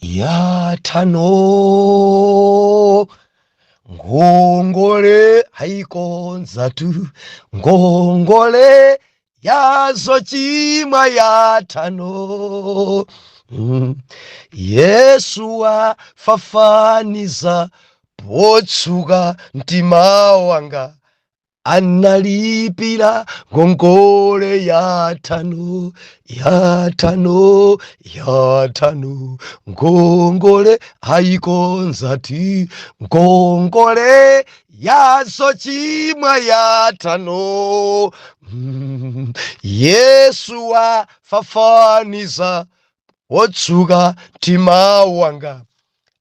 yatano ngongole haikonzatu ngongole yazochimwa yatano Yesu wafafaniza potsuka mtima wanga analipira ngongole yatano ngongole haikonzati ngongole yazochimwa yatano Yesu wafafaniza potsuka mtima wanga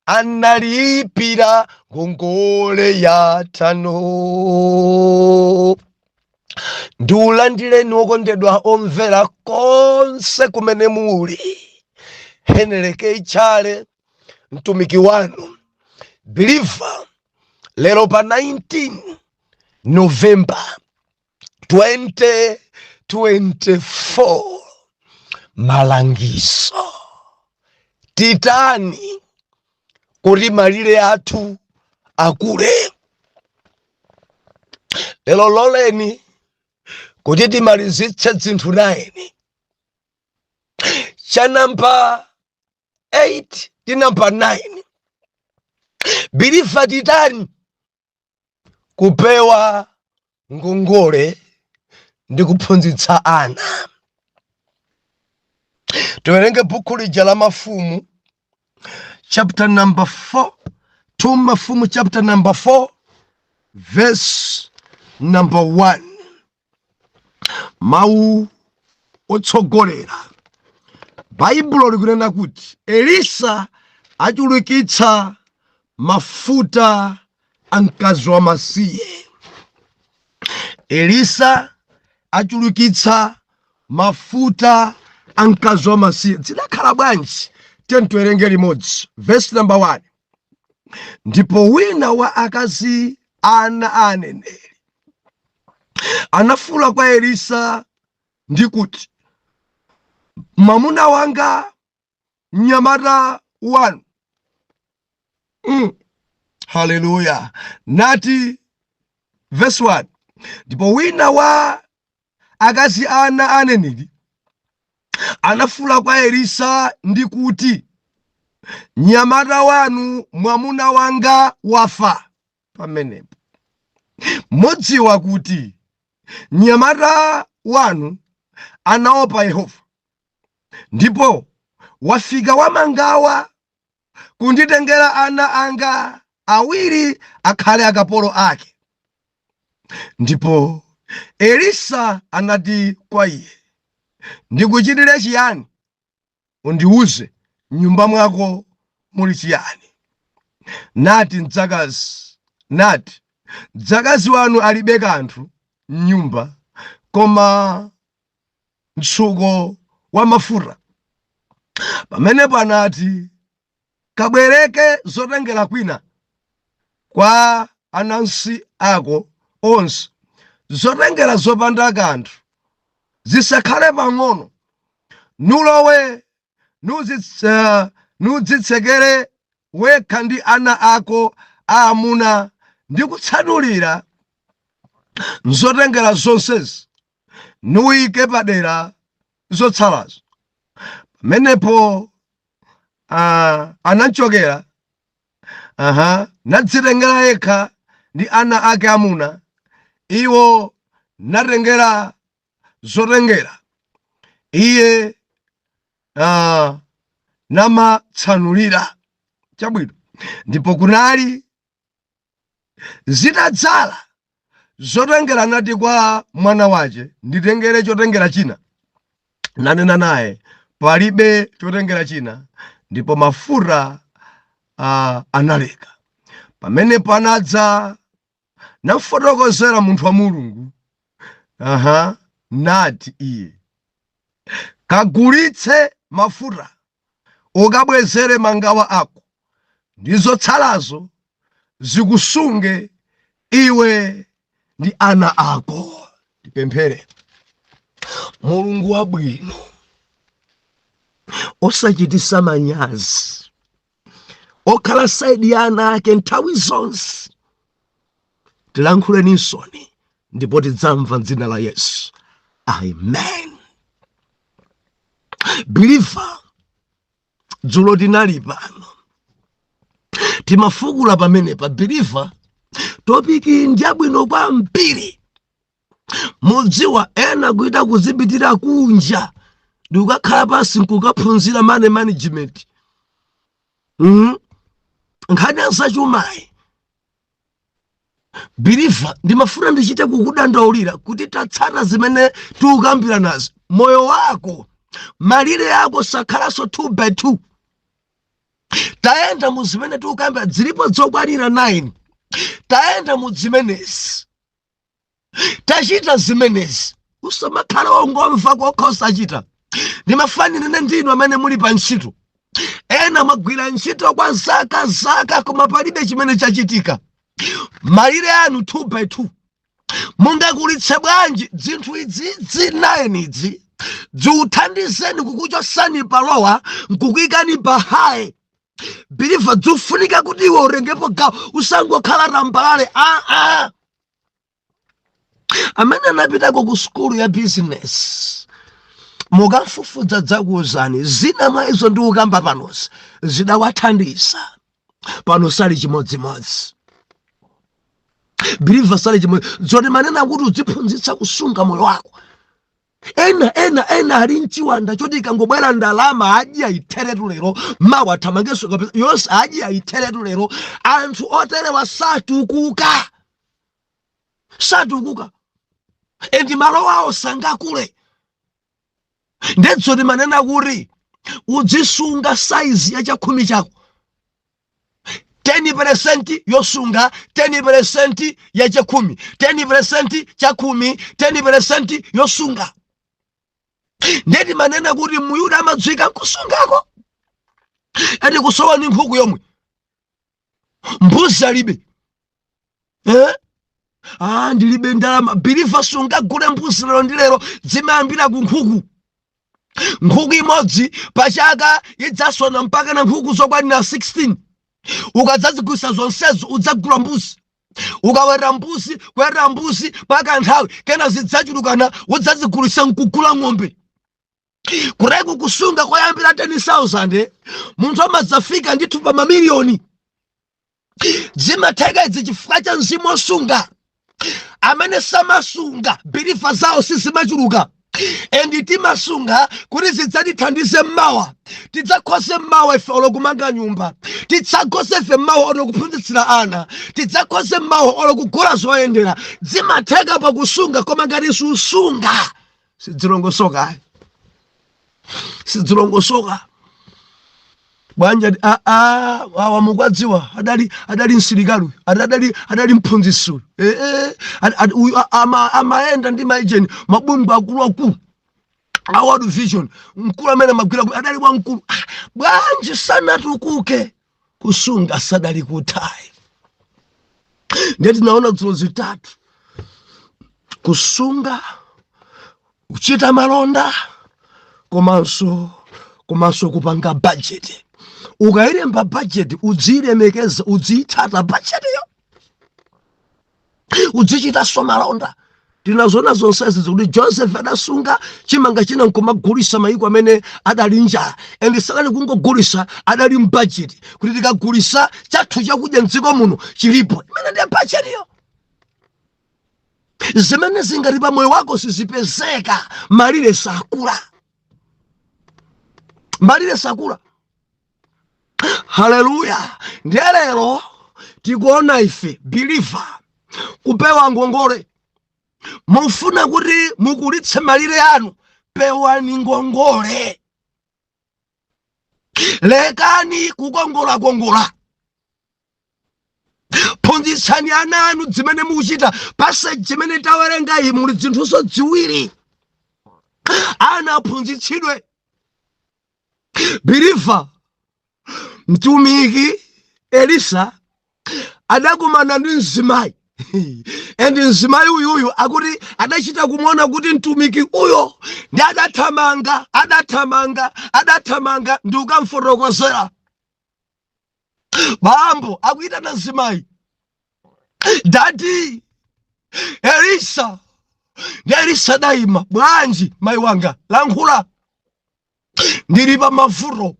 analipira ngongole yatano. Ndiulandileni okondedwa omvera konse kumene muli. Heneleke Ichale mtumiki wanu believer lero pa 19 November 2024 malangizo titani kuti malire athu akule. Lero loleni kuti timalizitse zinthu 9 cha namba 8 ndi namba 9 bilifa titani kupewa ngongole ndi kuphunzitsa ana. Tiwerenge buku lija la Mafumu chapter number 4, 2 Mafumu chapter number 4 verse number 1. Mau otsogolera Baibulo likunena kuti Elisa achulukitsa mafuta a mkazi wamasiye. Elisa achulukitsa mafuta a mkazi wamasiye. Zidakhala bwanji? Tiwerenge limodzi verse number 1. Ndipo wina wa akazi ana aneneri anafuwula kwa Elisa ndi kuti, mwamuna wanga mnyamata wanu. Hallelujah. Nati verse 1. Ndipo wina wa akazi ana aneneri anafuwula kwa Elisa ndi kuti, mnyamata wanu mwamuna wanga wafa. Pamenepo mudziwa kuti mnyamata wanu anaopa Yehova, ndipo wafika wamangawa kunditengera ana anga awiri akhale akapolo ake. Ndipo Elisa anati kwa iye, ndikuchitire chiyani? Undiuze nyumba mwako muli chiyani? Nati mdzakazi wanu alibe kanthu m'nyumba koma mtsuko wa mafuta. Pamenepo anati, kabwereke zotengera kwina kwa anansi ako onse, zotengera zopanda kanthu, zisakhale pang'ono, nulowe nudzitsekere wekha ndi ana ako aamuna ndi kutsanulira zotengera zonsezi, nuike padera zotsalazo. Pamenepo anachokera nadzitengera yekha ndi ana ake amuna. Iwo natengera zotengera, iye namatsanulira. Chabwino. Ndipo kunali zitadzala zotengera, nati kwa mwana wace, nditengere chotengera china. Nanena naye, palibe chotengera china. Ndipo mafuta analeka. Pamenepo anadza nafotokozera munthu wa Mulungu. Nati iye, kagulitse mafuta ukabwezere mangawa ako, ndi zotsalazo zikusunge iwe ndi ana ako. Tipemphere. Mulungu wabwino, osachitisa manyazi, okhala saidi ya ana ake nthawi zonse. Tilankhuleni nsoni ndipo tidzamva m'dzina la Yesu. Amen. Believer, dzulo tinali pano timafukula pamenepa. Believer, topiki njabwino kwambiri. Mudziwa ena kuita kuzipitira kunja ndikukhala pansi nkukaphunzira money management. Nkhani zachumayi. Believer, ndimafuna ndichite kukudandaulira kuti tatsata zimene tikukambira nazo. Moyo wako, malire yako sakhalaso 2x2. Taenda mu zimene tikukambira zilipo zokwanira 9. Taenda mu zimenezi. Tachita zimenezi. Usamakhala wongomva kokhosa chita. Ndimafanire ndinu amene muli pa ntchito. Ena magwira ntchito kwa zaka koma palibe chimene chachitika. Malire anu 2x2. Mungakulitse bwanji zinthu idzi 9 idzi ziuthandizeni kukuchosani palowa nkukuyikani pa high. Believer, zifunika kuti iwe urengepo gawo usangokhala rambalale. Amene anapitako ku skulu ya business mukafufuza dzakuuzani zina mwa izo ndikukamba panozi zidawathandiza. Pano sali chimodzimodzi. Believer, sali chimodzimodzi. Zoti manena kuti udziphunzitsa kusunga moyo wako. Ena ali mchiwanda choti ikangobwera ndalama aji ayiteretu lero mawa athamangeso kapesa yonse aji ayiteretu lero. Anthu oterewa satukuka. Endi malo awo sangakule. Ndedzoti manena kuti udzisunga saizi ya chakhumi chako. 10% yosunga, 10% ya chakhumi, 10% chakhumi, 10% yosunga. Ndeti manena kuti muyuda amadzwika nkusungako. Ati kusowa ni nkhuku yomwe. Mbuzi alibe. Ndilibe ndalama. Believer, sungagule mbuzi lero ndi lero zimayambira ku nkhuku. Nkhuku imodzi pachaka idzasona mpaka na nkhuku zokwanira 16. Ukadzazigulitsa zonsezo udzagula mbuzi. Ukawera mbuzi paka nthawi kena zidzachulukana udzazigulitsa nkugula ng'ombe. Kuregu kusunga kwayambira 10,000 munthu amadzafika ndithu pa mamiliyoni. Zimatheka idzi chifukwa cha mzimu osunga. Amene samasunga Believer zawo sizimachuluka. Endi timasunga kuti zidzatithandize mmawa. Tidzakhose mmawa ife olokumanga nyumba. Tidzakhose ife mmawa olokuphunzitsira ana. Tidzakhose mmawa olokugula zoyendera. Zimatheka pa kusunga koma ngati susunga sidzilongosoka. Bwanja mukwadziwa adali msilikali adali mphunzitsi amaenda ndi maejeni mabungu akulu a World Vision mkulu amene magwira adali wamkulu. Bwanji sanatukuke kusunga sadali kuthayi. Ndeti naona dzulo zitatu: kusunga, kuchita malonda, komanso kupanga budget. Ukayilemba budget udzilemekeza, udzitsata budget yo, udzichita malonda. Tinazona zonsezi kuti Joseph adasunga chimanga china nkumagulisa mayiko amene adali njala. Endi sakali kungogulisa adali mbudget kuti tikagulisa chathu chakudya mdziko muno chilipo. Imene ndi budget yo. Zimene zingati pa moyo wako sizipezeka malire sakula. Haleluya. Ndiye lero tikuona ife Believer kupewa ngongole. Mufuna kuti mukulitse malire anu, pewani ngongole. Lekani kukongola. Phunzitsani ana anu zimene mukuchita. Pase zimene tawerenga iyi muli zinthu ziwiri. Ana aphunzitsidwe. Believer, mtumiki Elisa adakumana ndi mzimayi. Endi mzimayi uyu akuti adachita kumuona kuti mtumiki uyo ndi adathamanga ndi ukamfotokozera. bambo akuitana mzimayi, dadi Elisa. Elisa daima, bwanji mayi wanga lankhula, ndili pa mavuto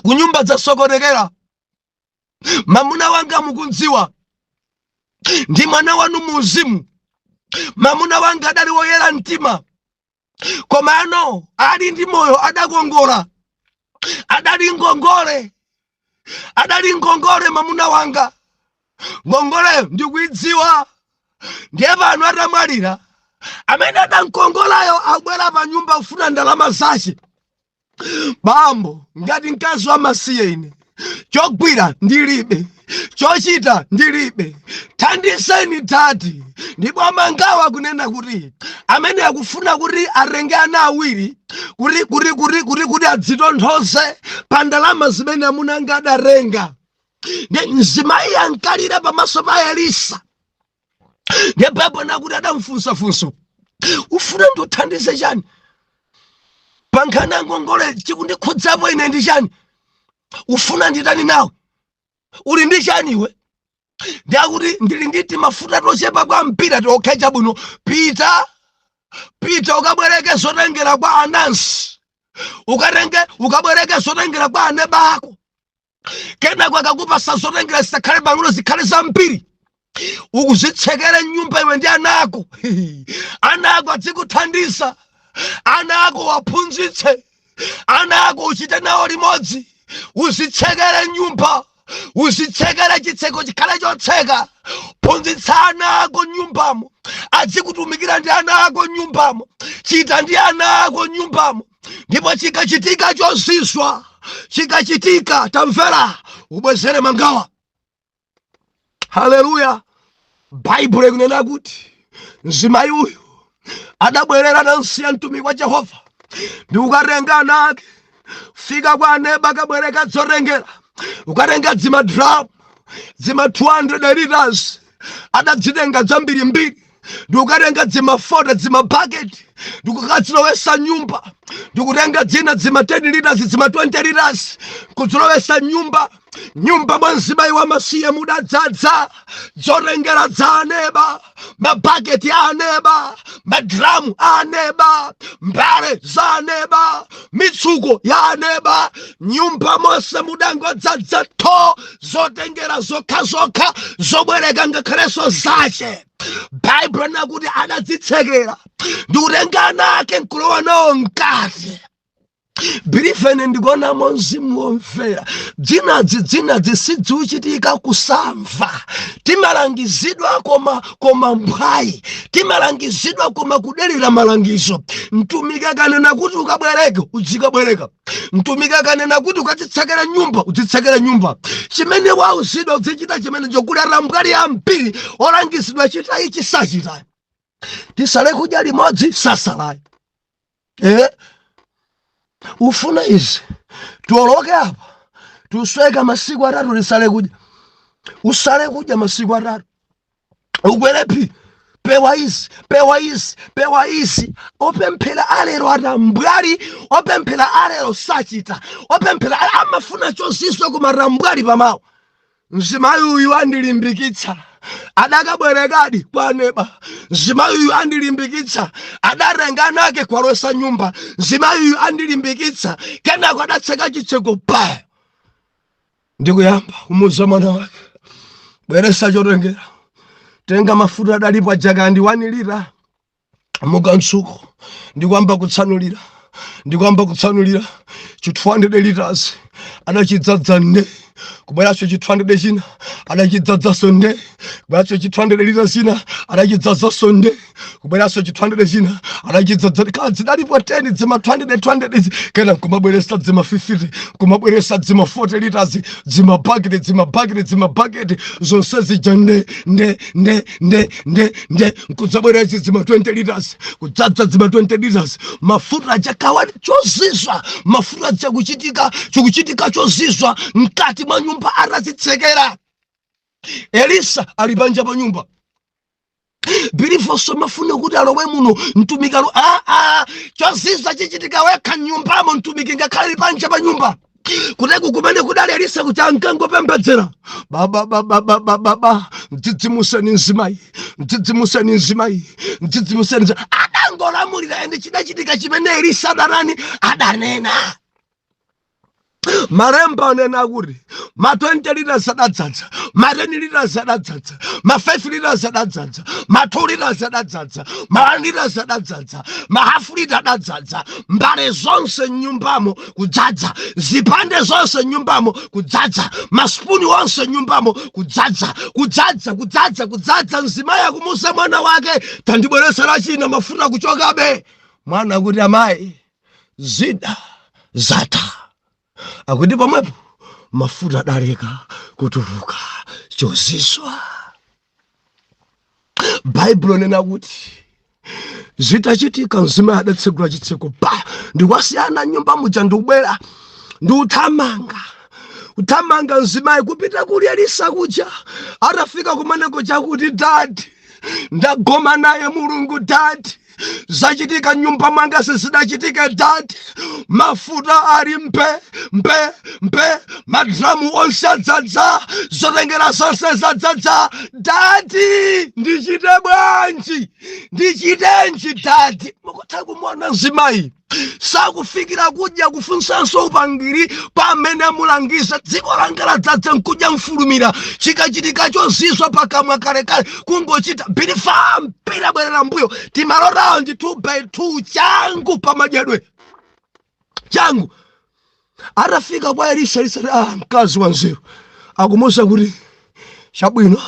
kunyumba zasokonekera, mamuna wanga mukundziwa, ndi mwana wanu muuzimu, mamuna wanga adali woyera mtima, koma ano ali ndi moyo, adakongola, adali ngongole mamuna wanga. Ngongole ndikuidziwa, ndiye pano atamwalira, amene adankongolayo abwera pa nyumba kufuna ndalama zace. Bambo, ngati mkazi wamasiye ine, chogwira ndilibe, chochita ndilibe, thandizeni tati. Ndipo amangawa kunena kuti amene akufuna kuti arenge ana awiri kuti adzitonthoze pa ndalama zimene amuna anga adarenga. Ndiye mzimayi ankalira pamaso pa Elisa. Ndiye Baibulo nakuti adamfunsafunso, ufuna ndithandize chani? Pankhani ya ngongole chikundikhudzapo ine ndi chani? Ufuna nditani nawe? Uli ndi chani iwe? Ndiyakuti ndili ndi mafuta tochepa kwa mpira tiokhecha bwino. Pita ukabwereke zotengera kwa Anansi, ukabwereke zotengera kwa aneba ako. Kenako akakupasa zotengera zisakhale pang'ono, zikhale zampiri. Ukuzitsekere nyumba iwe ndi ana ako. Ana ako adzikuthandiza, ana ako waphunzitse, ana ako uchite nawo limodzi. Uzitsekere nyumba, uzitsekere chitseko chikhale chotseka. Phunzitsa ana ako nyumbamo, adzikutumikira ndi ana ako nyumbamo, chita ndi ana ako nyumbamo. Ndipo chikachitika chozizwa, chikachitika tamvera, ubwezere mangawa. Haleluya. Baibulo ikunena kuti mzimayi uyu adabwerera namsiya mtumiki wa Yehova ndi kukatenga ana ake, fika kwa aneba akabwereka zotengera, ukatenga dzimadramu, dzima 200 liters, adadzitenga zambirimbiri, ndi ukatenga dzimafota, dzimabaketi, ndi kukadzilowesa nyumba, ndi kutenga dzina dzima 10 liters, dzima 20 liters, kudzilowesa nyumba mwa mzimayi wamasiye mudadzadza zotengera za aneba, mabaketi a aneba, madramu a aneba, mbale za aneba, mitsuko ya aneba. Nyumba monse mudangodzadza tho zotengera zokhazokha zobwereka ngakhalenso zace. Baibulo nakuti adazitsekera ndi kutenga ana ake nkulowa nawo mkati. Bilifene ndikonamo mzimu womvera. Dzinadzi sidziuchitika kusamva. Timalangizidwa koma mbwayi, timalangizidwa koma kudelera malangizo. Mtumiki akanena kuti ukabwereke, uzikabwereka. Mtumiki akanena kuti ukatitsekera nyumba, uzitsekera nyumba. Chimene wauzidwa uzichita chimene chokulera mbwali ya mpiri olangizidwa chita ichi sachita. Tisale kudya limodzi sasalayi. Ufuna izi tuoloke apa, tusweka masiku atatu lisale kudya. Usale kudya masiku atatu, ukwerepi pewa izi opemphera alero atambwali, opemphera alero sachita, opemphera amafuna chozizwa kumatambwali pamawa. Mzimayi uyu andilimbikitsa, adakabwerekadi kwa aneba. Mzimayi uyu andilimbikitsa, adatenga ana ake kwalowesa nyumba. Mzimayi uyu andilimbikitsa, kenako adatseka chitseko pa. Ndikuyamba kumuwuza mwana wake, bweresa chotengera, tenga mafuta adalipo ajaka ndi 1 lita, mukansuko, ndikuyamba kutsanulira, chi 200 liters, adachidzadza nne. Kubweraso chi 200 china, adachidzadzaso nne. Kubweraso chi 200 liters china, adachidzadzaso nne. Kubweraso chi 200 china, adachidzadza kadzi dalipo 10 dzima 200 kena kumabweresa dzima 50, kumabweresa dzima 40 liters, dzima bucket zonse zija nde kudzabweresa dzima 20 liters, kudzadza dzima 20 liters. Mafuta achakawa chozizwa, mafuta chikuchitika chozizwa mkati mwa nyumba atazitsekera. Elisa alibanja pa nyumba. Bilifoso mafuna kuti alowe muno mtumikalo chozizwa chichitika wekha nyumbamo mtumiki ngakhale libanja pa nyumba. Kuteko kumene kudali Elisa kuti ankangopembedzera baba mdzidzimuseni mzimayi, mdzidzimuseni mzimayi, mdzidzimuseni. Adangolamulira ende chidachitika chimene Elisa adanena. Malemba anena kuti ma 20 liters adadzadza, ma 10 liters adadzadza, ma 5 liters adadzadza, ma 2 liters adadzadza, ma 1 liters adadzadza, ma half liter adadzadza, mbale zonse nyumbamo kudzadza, zipande zonse nyumbamo kudzadza, maspuni onse nyumbamo kudzadza. Mzimayi akumusa mwana wake, tandibweresera china mafuta kuchokabe. Mwana kuti amayi zida zatha. Akuti pamwepo mafuta adaleka kutuluka chozizwa. Baibulo nena kuti zitachitika mzimayi adatsegula chitseko pa ndikwasiyana nyumba muja ndikubwera ndiuthamanga mzimayi kupita kuli Elisa kuja. Atafika kumeneko chakuti dadi ndagoma naye Mulungu dadi, zachitika nyumba mwanga sizidachitika dadi, mafuta ali mpe, madramu onse adzadza, zotengera zonse zadzadza dadi, ndichite bwanji, ndichitenji dadi. Mukutha kumona mzimayi sakufikira kudya kufunsanso upangiri pamene mulangisa dziko langa ladzadza nkudya mfulumira, chikachitika chozizwa pakamwa kalekale kungochita bilifa mpira bwerera mbuyo timalotawo ndi 2 by 2 changu pamadyedwe changu. Atafika kwa Elisa mkazi wanzeru akumusa kuti chabwino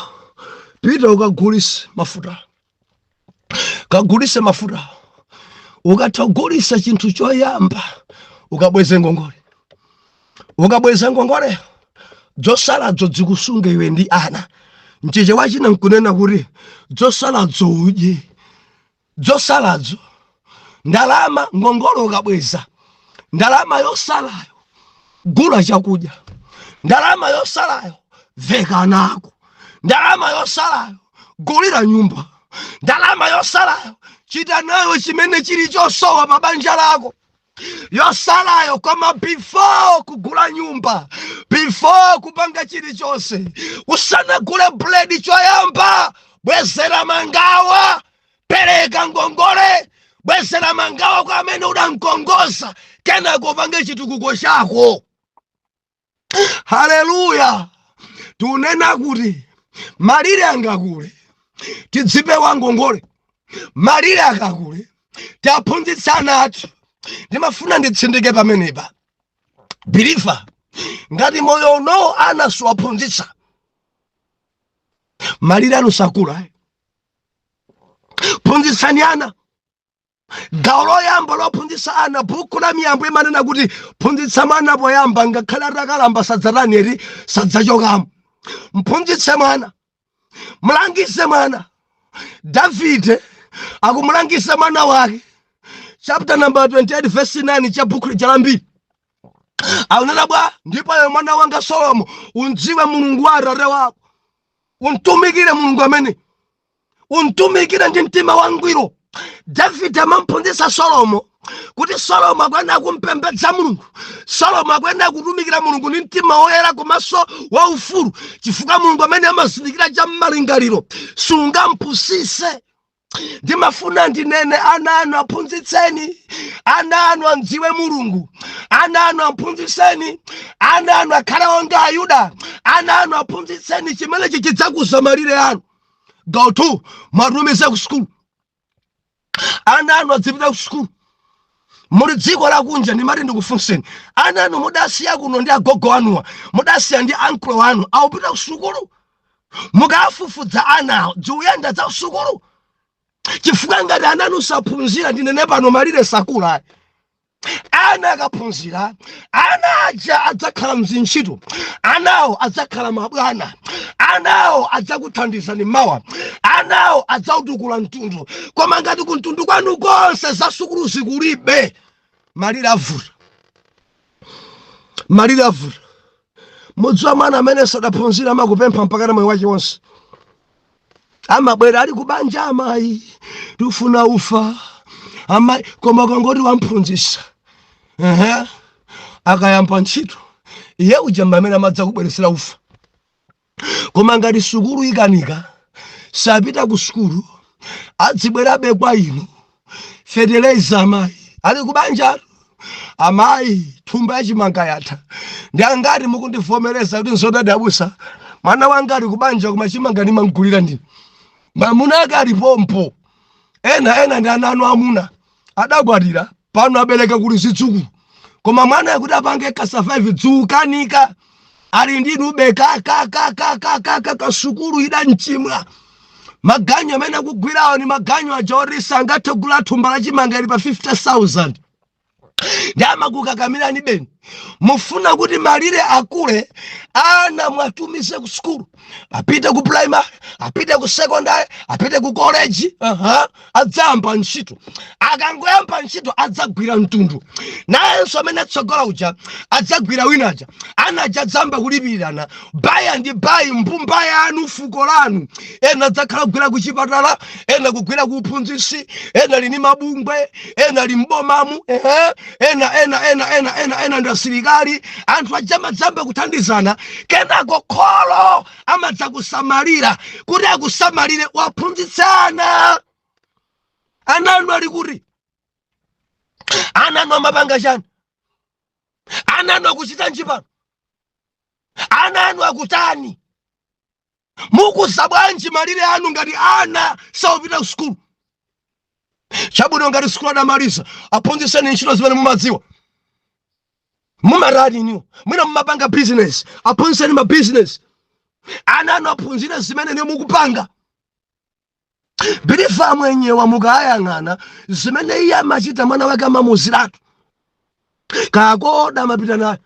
pita ukagulise mafuta, kagulise mafuta. Ukatagulisa chinthu choyamba ukabweze ngongole, dzosaladzo dzikusunge iwe ndi ana. Mcheche wachina nkunena kuti dzosaladzo udye, dzosaladzo ndalama. Ngongole ukabweza, ndalama yosalayo gula chakudya, ndalama yosalayo veka nako, ndalama yosalayo gulira nyumba, ndalama yosalayo chita nayo chimene chili chosowa pabanja lako, yosalayo koma before kugula nyumba, before kupanga chilichonse, usanagule bledi choyamba bwezera mangawa, pereka ngongole, bwezera mangawa kwa amene udankongoza, kenako upange chitukuko chako. Haleluya. Tunena kuti malire angakule tidzipewa ngongole, malire akakule tiaphunzitsana athu. Ndimafuna nditsindike pamenepa bilifa ngati moyo uno ana siwaphunzitsa, malire anu sakula. Phunzitsani ana. Gawo loyamba lophunzitsa ana buku la miyambo imanena kuti phunzitsa mwana poyamba ngakhale atakalamba sadzatani eri sadzachokamo. Mphunzitse mwana, mulangise mwana. Davide akumulangisa mwana wake, chapter number 28 verse 9 cha buku la mbiri. Aunena bwa ndipo yo mwana wanga Solomo unjiwe Mulungu wa Atate wako, untumikire Mulungu amene, untumikire ndi mtima wangwiro. Davide amamphunzitsa Solomo kuti Solomo akwenda kumpembedza Mulungu, Solomo akwenda kutumikira Mulungu ndi mtima woyera komanso waufulu, chifukwa Mulungu amene amazindikira cha m'malingaliro sungampusise. Ndimafuna ndinene ana anu aphunzitseni, ana anu amdziwe Mulungu, ana anu aphunzitseni, ana anu akhale onga Ayuda, ana anu aphunzitseni chimene chichidzakuza malire anu. Gawo 2 mwatumize ku skulu, ana anu adzipita ku skulu. Muli dziko lakunja ndimati ndikufunseni, ana anu mudasiya kuno ndi agogo anuwa, mudasiya ndi uncle wanu awupita ku sukulu, mukafufudza anawo dziuyenda za sukulu. Chifukwa ngati ana anu saphunzira, ndinene pano malire sakula. Ana akaphunzira, ana aja adzakhala mzintchito, anawo adzakhala mabwana, anawo adzakuthandizani mawa, anawo adzautukula mtundu. Koma ngati kumtundu kwanu konse za sukulu zikulibe, malire avuta. Malire avuta. Mudziwa mwana amene sadaphunzira amakupempha mpaka na moyo wake wonse. Amabwera ali kubanja amayi tufuna ufa, amayi koma kangoti wamphunzitsa akayamba ntchito iye ujamba amene amadza kubweresera ufa. Koma ngati sukulu ikanika sapita ku sukulu adzibwerabe kwa inu feteleza amayi ali kubanja amayi thumba yachimanga yatha ndi angati mukundivomereza kuti nzodadabusa mwana wanga ali kubanja koma chimanga ndimangulira ndini mamuna ake ali pompo ena ndi ananu amuna adakwatira pano abereka kuli zidzukulu koma mwana yakuti apange ka survive dzukanika ali ndinu beka ka sukulu ida mchimwa maganyo amene akugwirawo ni maganyo ajorisa angathe kugula thumba la chimanga ili pa 50,000 ndama kukakamira ni beni mufuna kuti malire akule ana mwatumise ku sukulu apite ku primary apite ku secondary apite ku college adzamba ntchito akangoyamba ntchito adzagwira mtundu nayenso amene tsogola uja adzagwira winaja anaja adzamba kulipirana baya ndi bayi mbumba yanu fuko lanu ena adzakhala kugwira ku chipatala ena kugwira ku uphunzitsi ena lini mabungwe ena limbomamu ena ndi asilikali anthu ajamadzamba kuthandizana kenako kholo amadza kusamalira kuti akusamalire waphunzitsana ananu ali kuti ananu amapanga chani ananu akuchita njipano ananu akutani mukusa bwanji malire anu ngati ana saupita ku sukulu chabwino ngati sukulu adamaliza aphunzitseni ntchito zimene mumadziwa mumaradi niwo mwina mumapanga business aphunzitseni ma business ananu aphunzire zimene niwo mukupanga bilifa mwenyewa mukayang'ana zimene iye amachita mwana wake amamuziratu kakoda amapita naye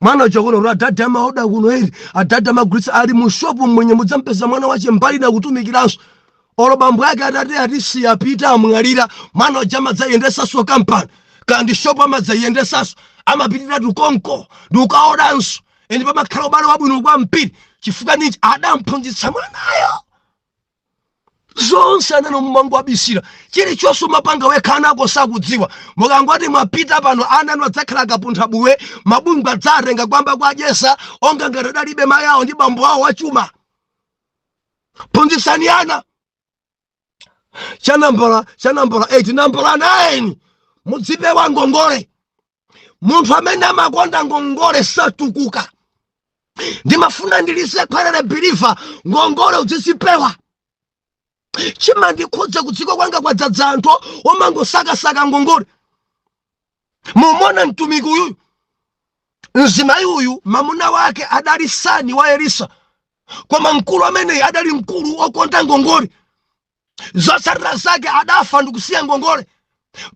mwana uchokono adada amaoda kuno eri adada amagulitsa ali mu shopu mwenye mudzampeza mwana wache mbali na kutumikiranso olo bambo yake adati atisi apita amwalira mwana ujama dzayendesa kampani kandi shopu amadzayendesa amapitira tukonko dukaodanso eni pamakhala ubale wabwino kwa mpiri chifukwa nichi adamphunzitsa mwanayo zonse anano mumango abisira chilichonse mapanga wekhana ako sakudziwa mukangoti mwapita pano ananu adzakhala kapuntha buwe mabungwe adzatenga kwamba kwajesa onga ngati adalibe mayi awo ndi bambo awo wachuma phunzitsani ana chanambala 8 nambala 9 mudzipewa ngongole munthu amene amakonda ngongole satukuka ndimafuna ndilise khwerere bilifa ngongole udzisipewa chima ndikhudza kudziko kwanga kwadzadza anthu omangosakasaka ngongole mumona mtumiki uyu mzimayi uyu mamuna wake adali sani wa Elisa koma mkulu amene adali mkulu okonda ngongole zotsatira zake adafa ndikusiya ngongole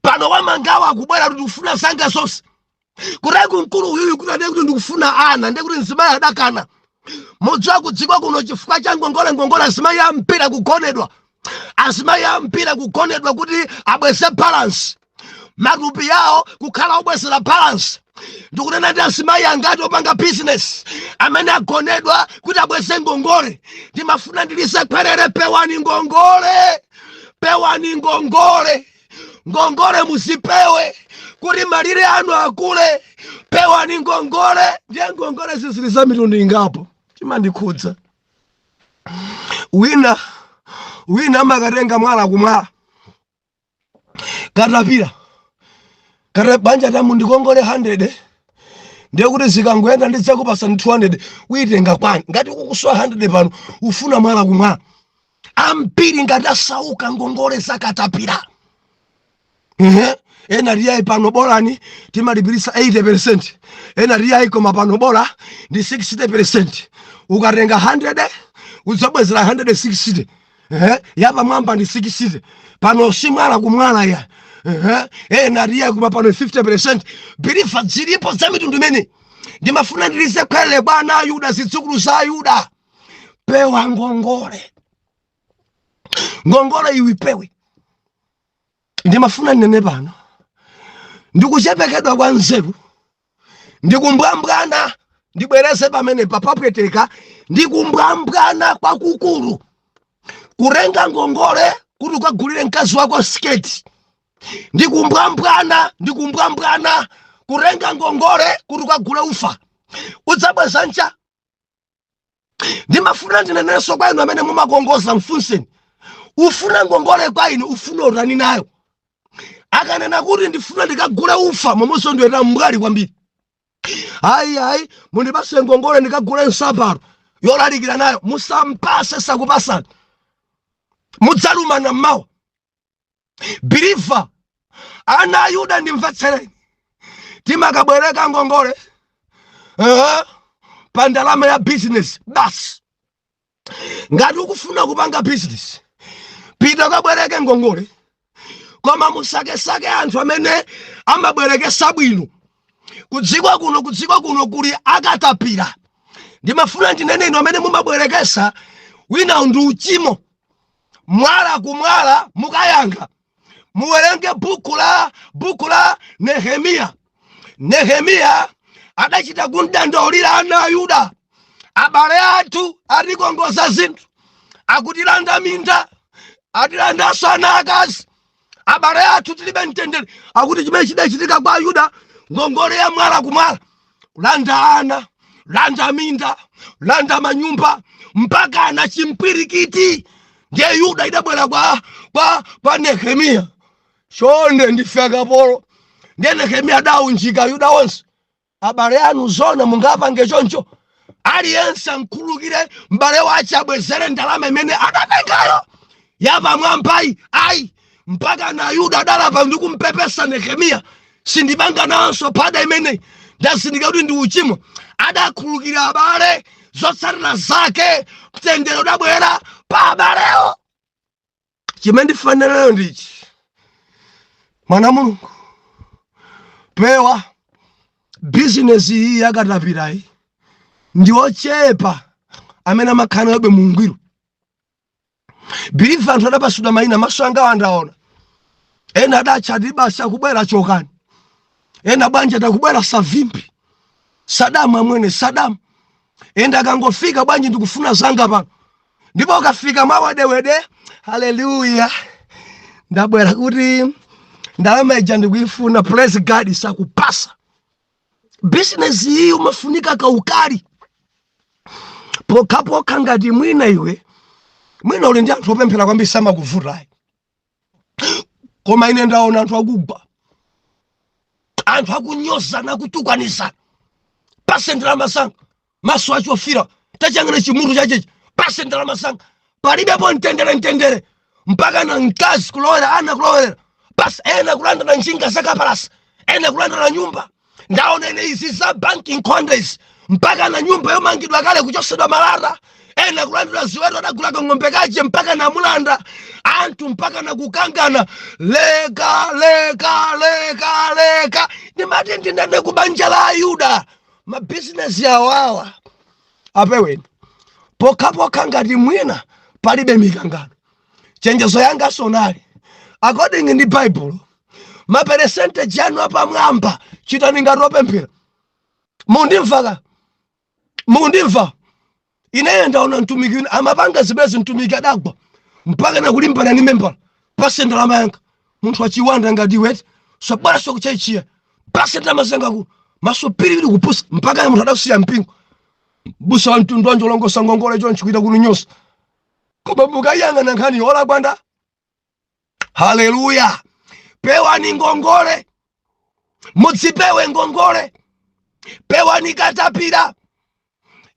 pano wamangawa akubwera kuti ufuna zanga zonse kureku mkulu uyu kuti ade kuti ndikufuna ana ndi kuti mzimayi adakana mudziwa kudziko kuno chifukwa cha ngongole azimayi ampira kugonedwa azimayi ampira kugonedwa kuti abweze balance matupi yawo kukhala obwezera balance ndikunena ndi azimayi angati opanga business amene agonedwa kuti abweze ngongole ndimafuna ndilise khwerere pewani ngongole muzipewe kuti malire anu akule pewani ngongole ndiye ngongole zizili za mitundu ingapo chimandikhudza wina makatenga mwala kumwala katapira banja tamu ndikongole 100 ndiye kuti zikangoyenda ndidzakupasa 200 uyitenga kwani ngati kukuswa 100 pano ufuna mwala kumwala ambiri ngati asauka ngongole zakatapira ena riyai pano bolani timalipirisa 80%, ena riyai koma pano bola ndi 60%. Ukatenga 100 uzabwezera 160. Yapa mwamba ndi 60. Pano simwala kumwala ya. Ena riyai koma pano 50%. Bilifa zilipo za mitundu mene. Ndimafuna ndilise kwele bwana Yuda zidzukulu za Yuda. Pewa ngongole. Ngongole iwipewe. Ndimafuna nene pano. Ndikuchepekedwa kwa nzeru. Ndikumbwambwana. Ndibwereze pamene papapweteka. Ndikumbwambwana kwa kukulu. Kurenga ngongole kuti ukagulire mkazi wako sketi. Ndikumbwambwana. Kurenga ngongole kuti ukagule ufa. udzabweza ncha. Ndimafuna ndineneso kwa inu amene mumakongoza mfunseni. Ufuna ngongole kwa inu, ufuna urani nayo. Akanena kuti ndifuna ndikagule ufa, momonso ndiweta mbwali kwambiri. Ayi, mundipase ngongole ndikagule nsapato yolalikira nayo. Musampase sakupasani. Mudzalumana mmawa. Believer, ana Ayuda ndimvetsereni. Timakabwereka ngongole pa ndalama ya business basi. Ngati ukufuna kupanga business, pita kabwereke ngongole. Koma musake anthu amene amabwerekesa bwino. Kudzikwa kuno kuli akatapira. Ndimafuna ndinene inu amene mumabwerekesa wina ndi uchimo. Mwala kumwala mukayanga. Muwerenge buku la Nehemia. Nehemia adachita kundandaulira ana Ayuda. Abale athu atikongoza zinthu. Akutilanda minda. Atilanda ana akazi. Abale athu tilibe mtendere. Akuti chimene chidachitika kwa Ayuda, ngongole ya mwala kumwala. Landa ana, landa minda, landa manyumba, mpaka na chimpwirikiti. Ndiye Yuda idabwera kwa Nehemia. Shonde ndifeka polo. Ndiye Nehemia daunjika Yuda onse. Abale anu zona mungapange choncho. Aliyense nkulukire mbale wache abwezere ndalama imene adatengayo. Yava mwampai, ayi. Mpaka na Yuda adalapa ndikumpepesa Nehemia. Sindibanga nanso pada imene. Ndasindika kuti ndi uchimo. Adakhulukira abale zotsatira zake. Mtendere udabwera pa abaleo. Chimene ndifanirayo ndichi. Mwana Mulungu, pewa business hii yakatapirayi ndiochepa amene amakhala yobe mungwiro. Believer anthu adapasuda mayina maso anga wandaona. Ena adachati basa kubwera chokani. Ena bwanja takubwera savimpi. Sadamu amwene Sadamu. Enda akangofika bwanji ndikufuna zanga pano. Ndipo ukafika mawadewede, haleluya. Ndabwera kuti ndalama ija ndikuifuna, praise God, sakupasa. Business hii umafunika kaukali. Poka ngati mwina iwe. Mwina uli ndi anthu opemphera kwambiri samakuvutai. Koma ine ndaona anthu akugwa. Anthu akunyoza na kutukwanisa. Pase ndalama zanga. Maso achofira. Tachangana chimutu chachechi. Pase ndalama zanga. Palibepo ntendere. Mpaka na mkazi kulowera, ana kulowera. Pasi ena kulanda na njinga zaka palasi. Ena kulanda na nyumba. Ndaona ene izi za banking condes. Mpaka na nyumba yomangidwa kale kuchosedwa malata. Ena kulanda na ziweto adagulaka ng'ombe kache mpaka na mulanda. Antu mpaka na kukangana. Leka. Nimati ndinane kubanja la Ayuda. Ma business ya wawa. Apeweni. Poka ngati mwina palibe mikangano. Chenjezo yanga sonali. According in the Bible, ma percentage yanu apa mwamba chitani ngati opemphera. Mundimva. Ine ndaona mtumiki amapanga zibezi mtumiki adagwa. Mpaka na kulimbana ni member. Pase ndalama yanga. Munthu achiwanda ngati weti. Sobala sokuchaichia. Pase ndalama zanga ku. Masopiri kupusa. Mpaka ya munthu adasiya mpingo. Busa wa mtundu wanjo longosa ngongole chonchi kuita kununyosa. Koma mukayanga na nkhani yola kwanda. Haleluya. Pewa ni ngongole. Mutsipewe ngongole. Pewa ni katapira.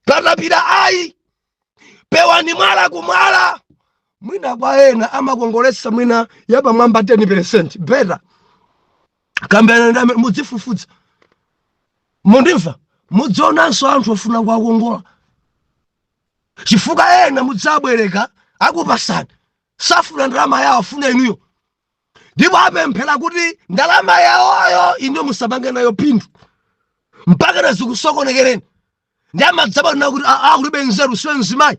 Katapira ayi. Pewa ni mwala kumwala. Mwina kwa ena ama kongolesa mwina yaba mwamba 10%. Better. Kambena ndame mudzifufuza. Mundimva. Mudzonanso anthu ofuna kwa kongola. Chifuka ena mudzabwereka akupasani. Safuna ndalama yawo afuna inuyo. Ndipo apemphera kuti ndalama yawoyo ino musabange nayo phindu. Mpaka na zikusokonekereni. Ndi amadzaba na kuti akulibe nzeru siwe mzimayi.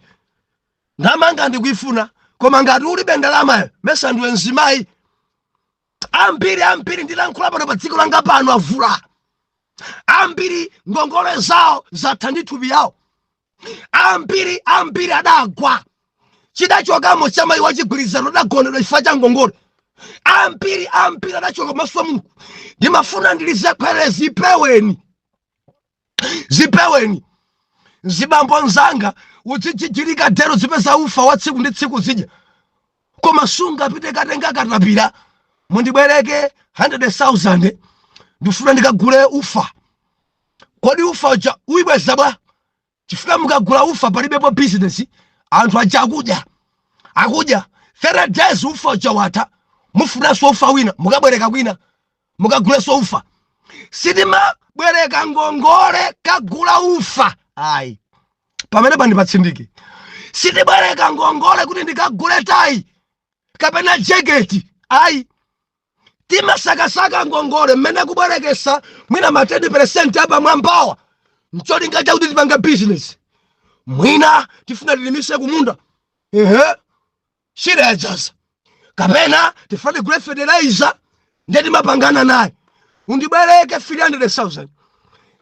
Ndamanga ndikuifuna. Koma ngati ulibe ndalamayo mesa ndiwe mzimayi. Ambiri ndilankhula pano pa dziko langa pano avula. Ambiri ngongole zawo zatha ndi thupi yawo. Ambiri adagwa. Chidachokamo chamayi wachigwirizano adagondedwa chifukwa cha ngongole. Ambiri adachoka maso a Mulungu. Ndimafuna ndilize kwerezi peweni. zipeweni zibambo nzanga uchichirika tero zipesa ufa wa tsiku ndi tsiku zija koma sunga pite katenga katapira mundibwereke 100,000 ndifuna ndikagule ufa. Kodi ufa uja uibweza bwa chifika mukagula ufa palibepo business anthu aja akudya 30 days ufa uja wata mufunanso ufa wina mukabwereka kwina mukaguleso ufa. Sitima bwereka ngongole kagula ufa ayi pamene pandipatsindike. Sitibwereka ngongole kuti ndikagule tayi kapena jeketi ayi timasakasaka ngongole mmene kubwerekesa mwina ma 10% apa mwambawa mcholinga chakuti tipanga business mwina tifuna tilimise kumunda shirejaza kapena tifuna tigule fertilizer ndeti mapangana naye undibwereke 300,000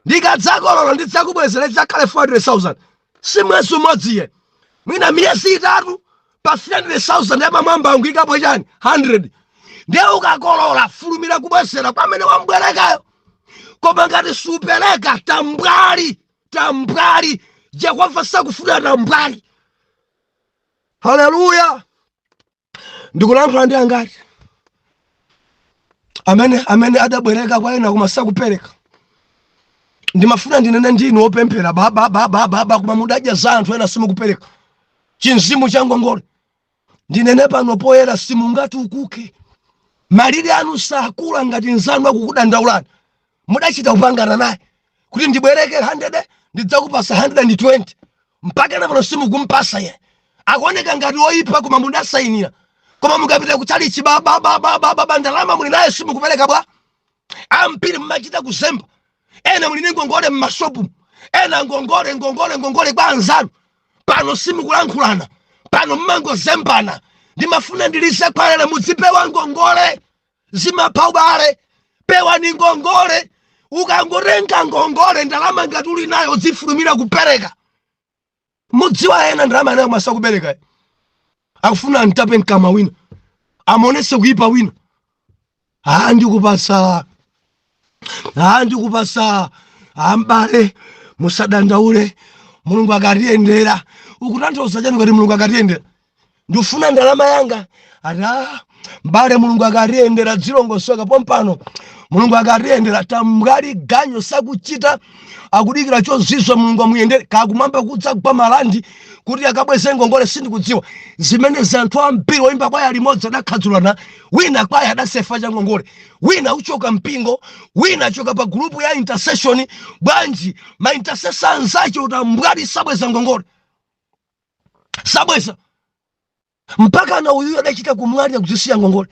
ndikadzakolola ndidzakubwezera chakhale 400,000 simwezi umodziye mwina miyezi itatu pa 300,000 ya mamwamba ungikapo chani 100 ndiye ukakolola fulumira kubwezera pamene wambwerekayo. Koma ngati supereka tambwali Jehova sakufuna tambwali. Haleluya. Ndikulankhula ndi angati amene adabwereka kwa ena koma sakupereka. Ndimafuna ndinene ndinu opemphera baba koma mudadya za anthu ena simukupereka chinzimu cha ngongole. Ndinene pano poyera simungati ukuke malire anu sakula ngati nzanu akukudandaulani mudachita kupangana naye kuti ndibwereke 100 ndidzakupasa 120 mpaka na pano simukumpasa ye akuoneka ngati oyipa koma mudasayinira koma mukapita kuchalichi baba ndalama muli naye simukupereka bwa ampiri mmachita kuzemba ena muli ngongole mmashopu ena ngongole kwa anzanu pano simukulankhulana pano mmangozembana. Ndimafuna ndilise kwalele muzipewa ngongole zimapaubale pewa ni ngongole ukangorenga ngongole ndalama ngati uli nayo zifulumira kupereka. Mudziwa ena ndalama nayo masa kupereka akufuna ntape nkama wina amonese kuipa wina ndikupasa ambale musadandaule Mulungu akatiyendera ukutanthauza chani kuti Mulungu akatiyendera ndifuna ndalama yanga mbale Mulungu akatiyendera dzilongosoka pompano Mulungu akatiyendera tambwali ganyo sakuchita akudikira chozizwa Mulungu amuyendere kakumamba kudza kwa malandi kuti akabweze ngongole sindikudziwa zimene zanthu ambiri oimba kwaya limodzi adakhadzulana wina kwaya adasefa cha ngongole wina uchoka mpingo wina achoka pa grupu ya intercession bwanji ma intercessor nzacho utambwali sabweza ngongole sabweza mpaka na uyu adachita kumwalira kuzisiya ngongole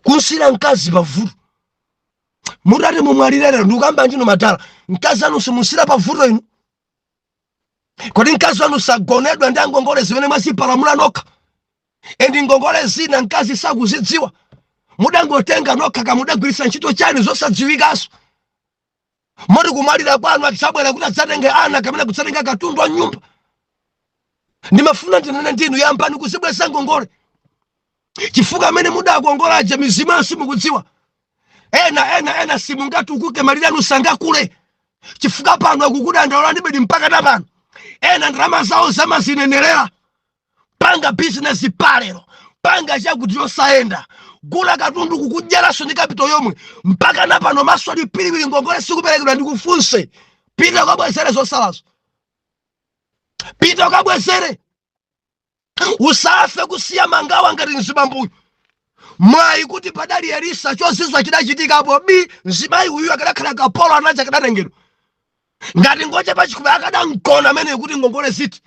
kunsira mkazi pavuto mudati mumwalirere ndikamba njino matala mkazi anu simusira pavuto inu kodi mkazi anu sagonedwa ndi ngongole zimene mwasipalamula nokha endi ngongole zina mkazi sakuzidziwa mudangotenga nokha kamudagwirisa ntchito chani zosadziwikaso moti kumwalira kwanu akisabwera kuti adzatenge ana kamene kutsatenga katundu wa nyumba. Ndimafuna ndinene ndinu yambani kuzibweza ngongole chifuka amene mudakongolaje mizimu simukudziwa ena simungati ukuke malire anu sangakule chifuka pano akukudandaula ndibedi mpaka napano ena ndalama zawo zamazinenerera panga business palero panga chakuti yosaenda gula katundu kukudyeraso ndi kapito yomwe mpaka napano maso ali piliwili ngongole sikuperekedwa ndikufunse pita ukabwezere zosalazo pita ukabwezere usafe kusiya mangawa ngati mzibambuyu mwayi kuti padali Elisa chozizwa chidachitikapo mzimayi uyu akadakhala kapolo anacha akadatengedwa ngati ngoche pachikupa akadankona amene kuti ngongole ziti.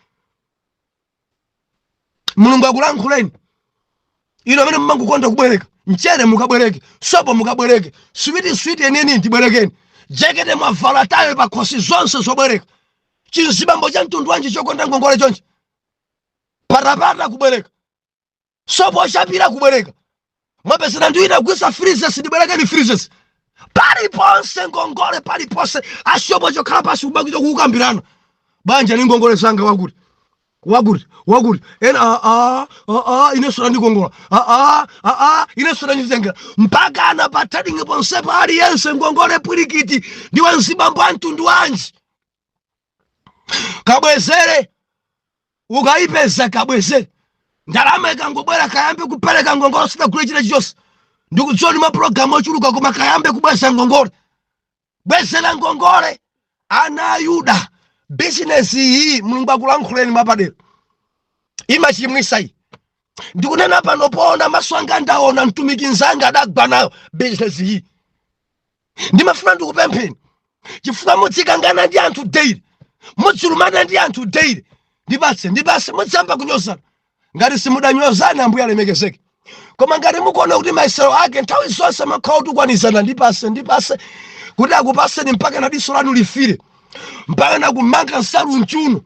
Mulungu akulankhuleni ino amene mmangukonda kubwereka mchere mukabwereke sopo mukabwereke switi eneni ndibwerekeni jekete mwavala tayo pa khosi zonse zobwereka chizibambo cha mtundu wanji chokonda ngongole chonchi patapata kubwereka sopo chapira kubwereka mwapesera nduina kuisa freezers ndibwerekeni freezers paliponse ngongole paliponse ashopo chokhala pasi kubaki chokukambirana banja ni ngongole zanga wakuti wakuti ine sura ndikongola ine sura nditengera mpaka anapatadinge ponsepo aliyense ngongole pwirikiti ndi wanzibambo antundu wanji kabwezere ukaipeza kabwezere ndalama ikangobwera kayambe kupereka ngongole sidagule chile chonse ndikudziwa ndi mapulogalamu ochuluka koma kayambe kubweza ngongole bwezera ngongole ana Yuda business iyi mulungu akulankhuleni mapadera imachimwisa iyi ndikunena pano poona maso anga ndaona mtumiki nzanga adagwa nayo business iyi ndimafuna ndikupempheni chifukwa mutsikangana ndi anthu daily mutsulumana ndi anthu daily ndipase mutsamba kunyozana ngati simudanyozana ambuye alemekezeke koma ngati mukuona kuti maisero ake nthawi zonse makhala kutukwanizana ndipase kuti akupaseni mpaka na diso lanu lifire mpaka na kumanga nsalu mchuno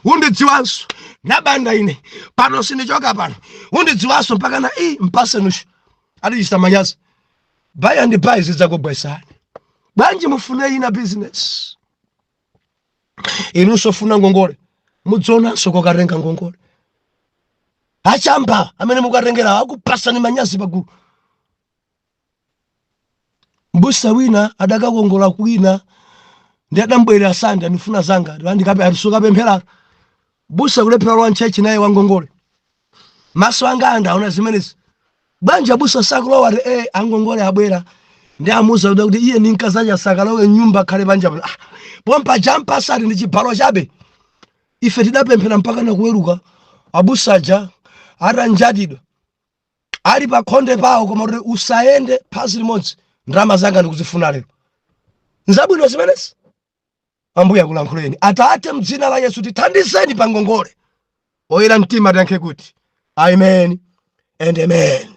undidziwanso nabanda ine pano sindichoka pano undidziwanso mpaka na mpase nushu atichita manyazi baya ndi bayi zidzakubwesani bwanji mufune ina business inunso funa ngongole mudzonanso kokatenga ngongole achamba amene mukarengera akupasani manyazi pagulu mbusa wina adakakongola kwina ndi adambwera sanda ndifuna zanga ndikape arisuka pemphera busa kulephera wa nchechi naye wangongole maso anga andaona zimenezi banja busa sakulowa angongole abwera ndi amuza kuti iye ni nkazanya sakalowe nyumba khale banja pompa jampa sali ndi chibalo chabe ife tidapemphera mpaka na kuweruka abusaja aranjadidwa ali pa khonde pawo koma kuti usaende phasi limodzi ndrama zanga ndikuzifuna lero nzabwino zimenezi ambuye akulankhuleni Atate mdzina la Yesu tithandizeni pa ngongole oyera mtima tiyankhe kuti amen and amen.